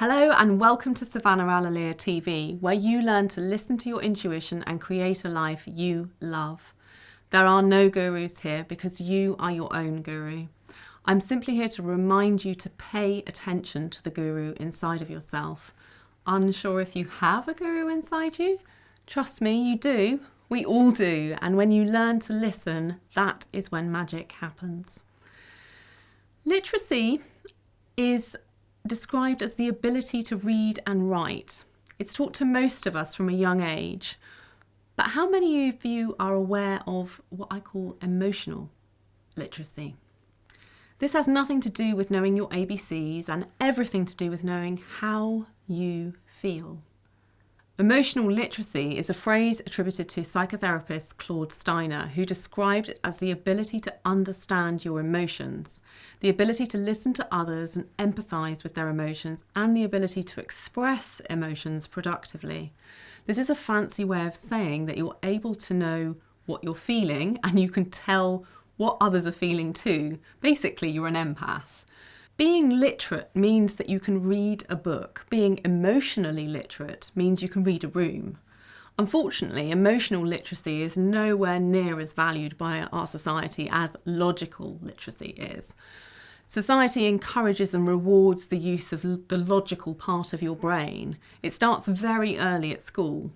Hello and welcome to Savannah Alalia TV, where you learn to listen to your intuition and create a life you love. There are no gurus here because you are your own guru. I'm simply here to remind you to pay attention to the guru inside of yourself. Unsure if you have a guru inside you? Trust me, you do. We all do. And when you learn to listen, that is when magic happens. Literacy is described as the ability to read and write. It's taught to most of us from a young age. But how many of you are aware of what I call emotional literacy? This has nothing to do with knowing your ABCs and everything to do with knowing how you feel. Emotional literacy is a phrase attributed to psychotherapist Claude Steiner, who described it as the ability to understand your emotions, the ability to listen to others and empathise with their emotions, and the ability to express emotions productively. This is a fancy way of saying that you're able to know what you're feeling and you can tell what others are feeling too. Basically, you're an empath. Being literate means that you can read a book. Being emotionally literate means you can read a room. Unfortunately, emotional literacy is nowhere near as valued by our society as logical literacy is. Society encourages and rewards the use of the logical part of your brain. It starts very early at school.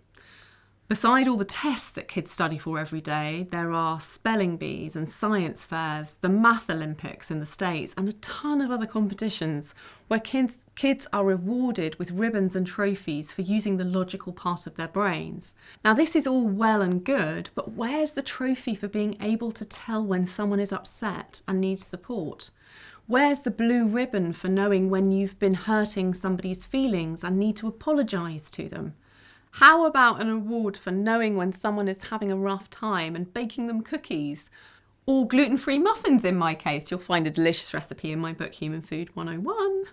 Beside all the tests that kids study for every day, there are spelling bees and science fairs, the math Olympics in the States, and a ton of other competitions where kids are rewarded with ribbons and trophies for using the logical part of their brains. Now, this is all well and good, but where's the trophy for being able to tell when someone is upset and needs support? Where's the blue ribbon for knowing when you've been hurting somebody's feelings and need to apologise to them? How about an award for knowing when someone is having a rough time and baking them cookies? Or gluten-free muffins in my case. You'll find a delicious recipe in my book, Human Food 101.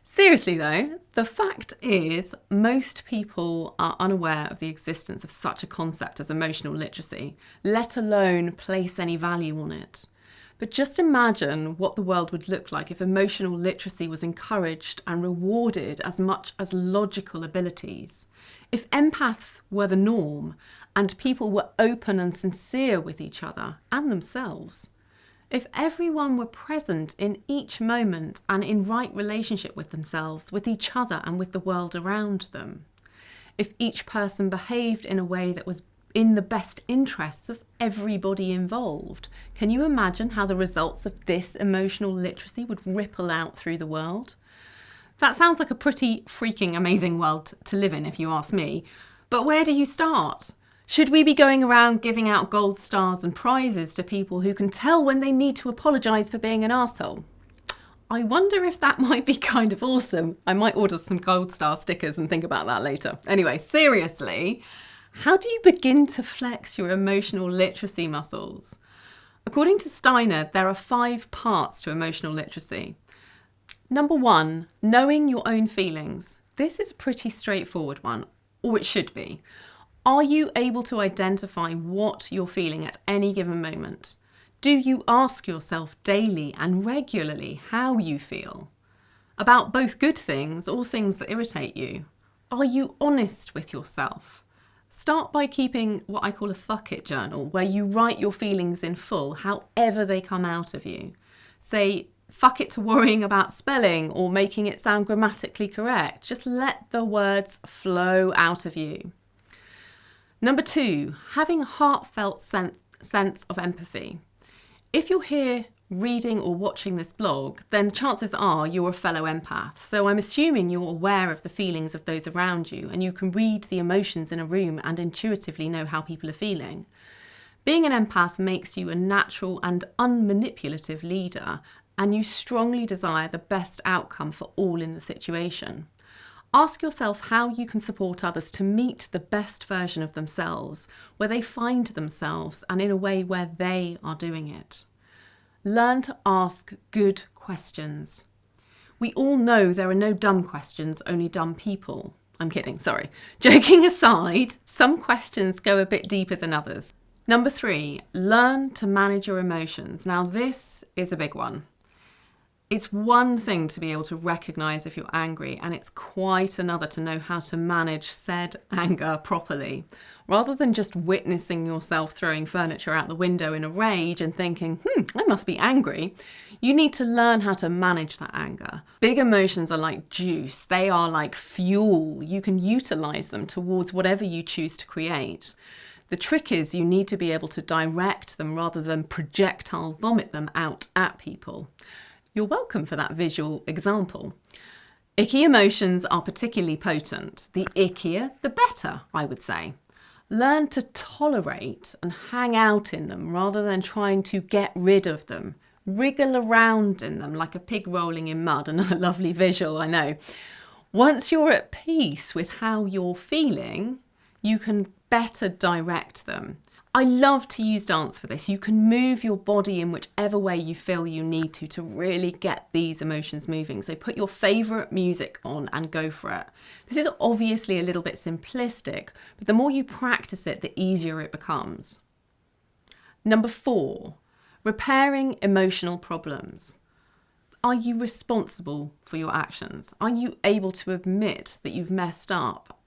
Seriously though, the fact is most people are unaware of the existence of such a concept as emotional literacy, let alone place any value on it. But just imagine what the world would look like if emotional literacy was encouraged and rewarded as much as logical abilities. If empaths were the norm and people were open and sincere with each other and themselves. If everyone were present in each moment and in right relationship with themselves, with each other and with the world around them. If each person behaved in a way that was in the best interests of everybody involved. Can you imagine how the results of this emotional literacy would ripple out through the world? That sounds like a pretty freaking amazing world to live in, if you ask me. But where do you start? Should we be going around giving out gold stars and prizes to people who can tell when they need to apologise for being an arsehole? I wonder if that might be kind of awesome. I might order some gold star stickers and think about that later. Anyway, seriously, how do you begin to flex your emotional literacy muscles? According to Steiner, there are 5 parts to emotional literacy. Number 1, knowing your own feelings. This is a pretty straightforward one, or it should be. Are you able to identify what you're feeling at any given moment? Do you ask yourself daily and regularly how you feel? About both good things or things that irritate you? Are you honest with yourself? Start by keeping what I call a fuck it journal, where you write your feelings in full, however they come out of you. Say, fuck it to worrying about spelling or making it sound grammatically correct. Just let the words flow out of you. Number 2, having a heartfelt sense of empathy. If you're here reading or watching this blog, then chances are you're a fellow empath. So I'm assuming you're aware of the feelings of those around you and you can read the emotions in a room and intuitively know how people are feeling. Being an empath makes you a natural and unmanipulative leader, and you strongly desire the best outcome for all in the situation. Ask yourself how you can support others to meet the best version of themselves, where they find themselves and in a way where they are doing it. Learn to ask good questions. We all know there are no dumb questions, only dumb people. I'm kidding, sorry. Joking aside, some questions go a bit deeper than others. Number 3, learn to manage your emotions. Now, this is a big one. It's one thing to be able to recognise if you're angry, and it's quite another to know how to manage said anger properly. Rather than just witnessing yourself throwing furniture out the window in a rage and thinking, I must be angry, you need to learn how to manage that anger. Big emotions are like juice. They are like fuel. You can utilise them towards whatever you choose to create. The trick is you need to be able to direct them rather than projectile vomit them out at people. You're welcome for that visual example. Icky emotions are particularly potent. The ickier, the better, I would say. Learn to tolerate and hang out in them rather than trying to get rid of them. Wriggle around in them like a pig rolling in mud. Another lovely visual, I know. Once you're at peace with how you're feeling, you can better direct them. I love to use dance for this. You can move your body in whichever way you feel you need to really get these emotions moving. So put your favourite music on and go for it. This is obviously a little bit simplistic, but the more you practice it, the easier it becomes. Number 4, repairing emotional problems. Are you responsible for your actions? Are you able to admit that you've messed up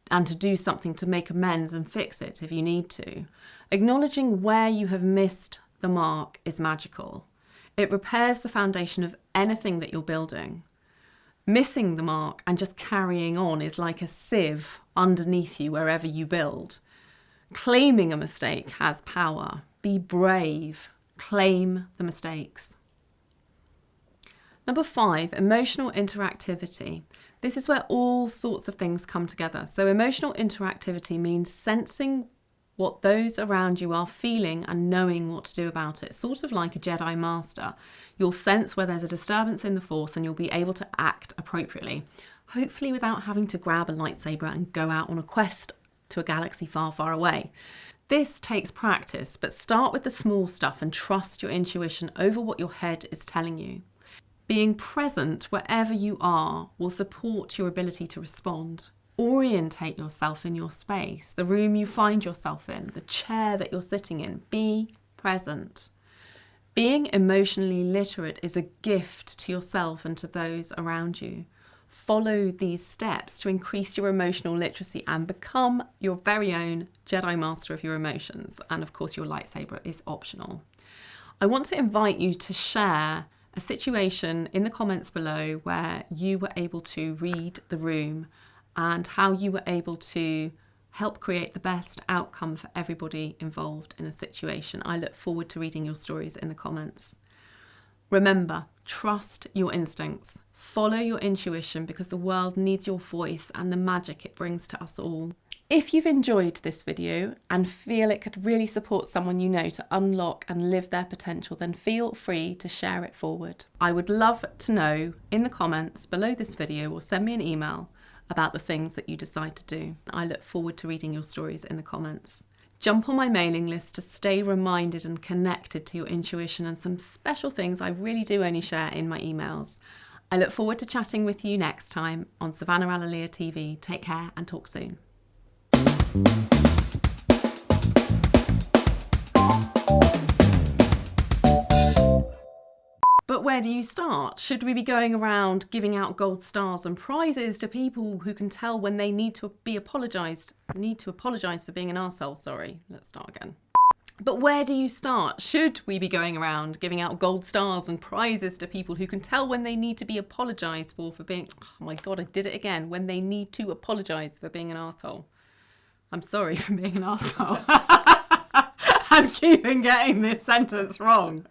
and to do something to make amends and fix it if you need to? Acknowledging where you have missed the mark is magical. It repairs the foundation of anything that you're building. Missing the mark and just carrying on is like a sieve underneath you wherever you build. Claiming a mistake has power. Be brave. Claim the mistakes. Number 5, emotional interactivity. This is where all sorts of things come together. So emotional interactivity means sensing what those around you are feeling and knowing what to do about it. Sort of like a Jedi Master. You'll sense where there's a disturbance in the Force and you'll be able to act appropriately. Hopefully without having to grab a lightsaber and go out on a quest to a galaxy far, far away. This takes practice, but start with the small stuff and trust your intuition over what your head is telling you. Being present wherever you are will support your ability to respond. Orientate yourself in your space, the room you find yourself in, the chair that you're sitting in. Be present. Being emotionally literate is a gift to yourself and to those around you. Follow these steps to increase your emotional literacy and become your very own Jedi Master of your emotions. And of course, your lightsaber is optional. I want to invite you to share a situation in the comments below where you were able to read the room and how you were able to help create the best outcome for everybody involved in a situation. I look forward to reading your stories in the comments. Remember, trust your instincts. Follow your intuition because the world needs your voice and the magic it brings to us all. If you've enjoyed this video and feel it could really support someone you know to unlock and live their potential, then feel free to share it forward. I would love to know in the comments below this video or send me an email about the things that you decide to do. I look forward to reading your stories in the comments. Jump on my mailing list to stay reminded and connected to your intuition and some special things I really do only share in my emails. I look forward to chatting with you next time on Savannah Alalia TV. Take care and talk soon. But where do you start? Should we be going around giving out gold stars and prizes to people who can tell when they need to apologise for being an arsehole? Sorry, let's start again. But where do you start? Should we be going around giving out gold stars and prizes to people who can tell when they need to be apologised for being, oh my God, I did it again, when they need to apologise for being an arsehole? I'm sorry for being an arsehole. I'm keeping getting this sentence wrong.